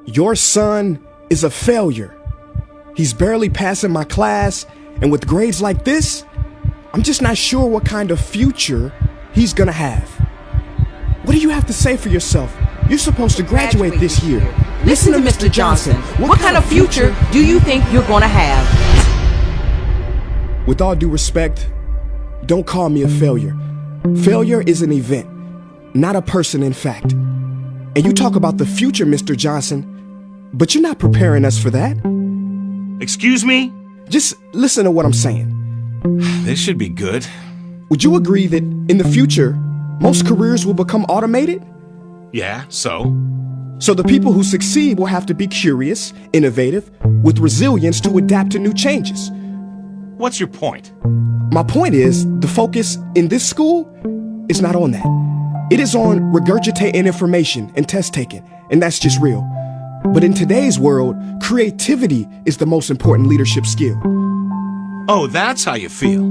Your son is a failure. He's barely passing my class, and with grades like this, I'm just not sure what kind of future he's gonna have. What do you have to say for yourself? You're supposed to graduate this year. Listen to Mr. Johnson. What kind of future do you think you're going to have? With all due respect, don't call me a failure. Failure is an event, not a person, in fact. And you talk about the future, Mr. Johnson, but you're not preparing us for that. Excuse me? Just listen to what I'm saying. This should be good. Would you agree that in the future, most careers will become automated? Yeah, so? So the people who succeed will have to be curious, innovative, with resilience to adapt to new changes. What's your point? My point is, the focus in this school is not on that. It is on regurgitating information and test taking, and that's just real. But in today's world, creativity is the most important leadership skill. Oh, that's how you feel.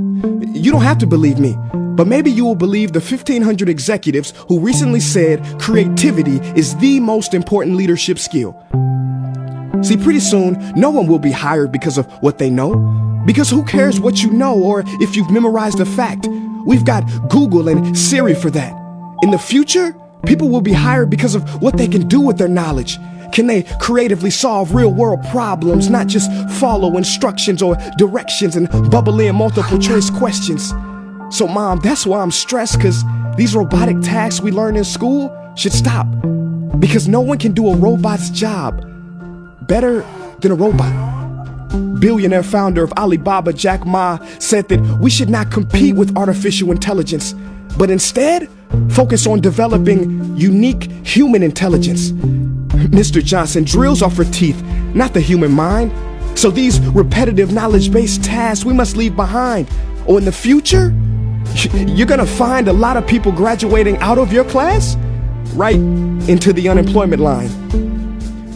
You don't have to believe me, but maybe you will believe the 1,500 executives who recently said creativity is the most important leadership skill. See, pretty soon, no one will be hired because of what they know. Because who cares what you know or if you've memorized a fact? We've got Google and Siri for that. In the future, people will be hired because of what they can do with their knowledge. Can they creatively solve real-world problems, not just follow instructions or directions and bubble in multiple choice questions? So, Mom, that's why I'm stressed, because these robotic tasks we learn in school should stop. Because no one can do a robot's job better than a robot. Billionaire founder of Alibaba, Jack Ma, said that we should not compete with artificial intelligence, but instead focus on developing unique human intelligence. Mr. Johnson, drills are for teeth, not the human mind. So these repetitive knowledge-based tasks we must leave behind. Or in the future, you're gonna find a lot of people graduating out of your class right into the unemployment line.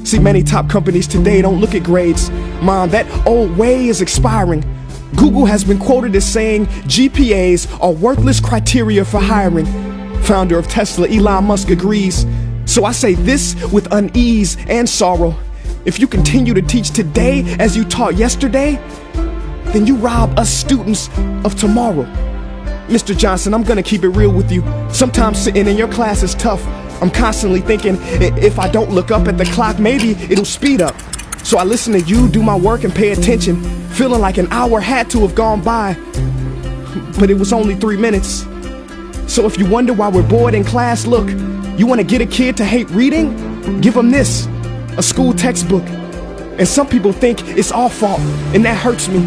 See, many top companies today don't look at grades. Mom, that old way is expiring. Google has been quoted as saying GPAs are worthless criteria for hiring. Founder of Tesla, Elon Musk, agrees. So I say this with unease and sorrow. If you continue to teach today as you taught yesterday, then you rob us students of tomorrow. Mr. Johnson, I'm gonna keep it real with you. Sometimes sitting in your class is tough. I'm constantly thinking, if I don't look up at the clock, maybe it'll speed up. So I listen to you do my work and pay attention, feeling like an hour had to have gone by, but it was only 3 minutes. So if you wonder why we're bored in class, look, you want to get a kid to hate reading? Give them this, a school textbook. And some people think it's our fault, and that hurts me.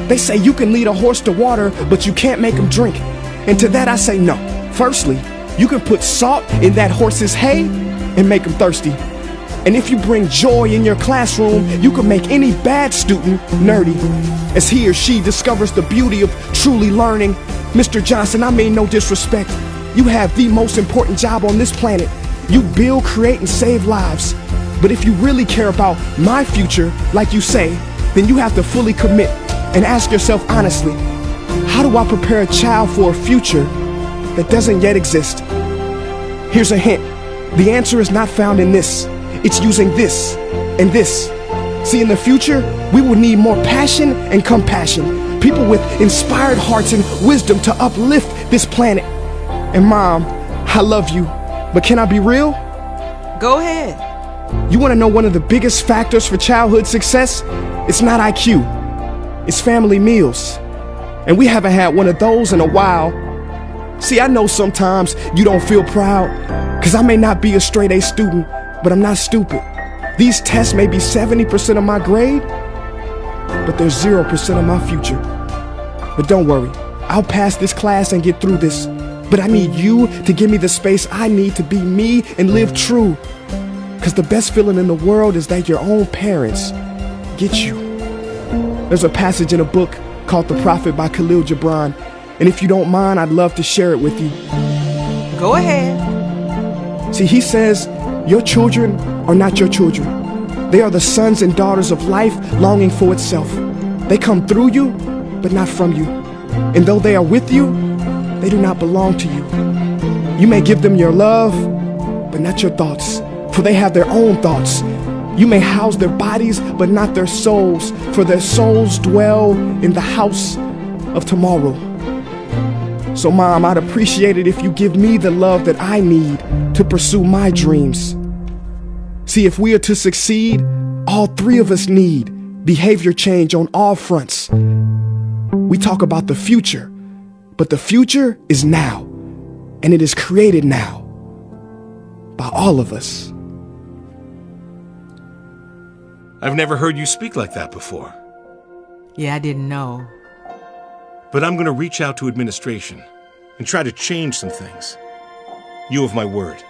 They say you can lead a horse to water, but you can't make him drink. And to that I say no. Firstly, you can put salt in that horse's hay and make him thirsty. And if you bring joy in your classroom, you can make any bad student nerdy, as he or she discovers the beauty of truly learning. Mr. Johnson, I mean no disrespect. You have the most important job on this planet. You build, create, and save lives. But if you really care about my future, like you say, then you have to fully commit and ask yourself honestly, how do I prepare a child for a future that doesn't yet exist? Here's a hint. The answer is not found in this. It's using this and this. See, in the future, we will need more passion and compassion. People with inspired hearts and wisdom to uplift this planet. And Mom, I love you, but can I be real? Go ahead. You want to know one of the biggest factors for childhood success? It's not IQ. It's family meals. And we haven't had one of those in a while. See, I know sometimes you don't feel proud, because I may not be a straight A student, but I'm not stupid. These tests may be 70% of my grade, but they're 0% of my future. But don't worry, I'll pass this class and get through this. But I need you to give me the space I need to be me and live true. Because the best feeling in the world is that your own parents get you. There's a passage in a book called The Prophet by Khalil Gibran. And if you don't mind, I'd love to share it with you. Go ahead. See, he says, your children are not your children. They are the sons and daughters of life longing for itself. They come through you, but not from you. And though they are with you, they do not belong to you. You may give them your love, but not your thoughts, for they have their own thoughts. You may house their bodies, but not their souls, for their souls dwell in the house of tomorrow. So, Mom, I'd appreciate it if you give me the love that I need to pursue my dreams. See, if we are to succeed, all three of us need behavior change on all fronts. We talk about the future, but the future is now, and it is created now by all of us. I've never heard you speak like that before. Yeah, I didn't know. But I'm gonna reach out to administration and try to change some things. You have my word.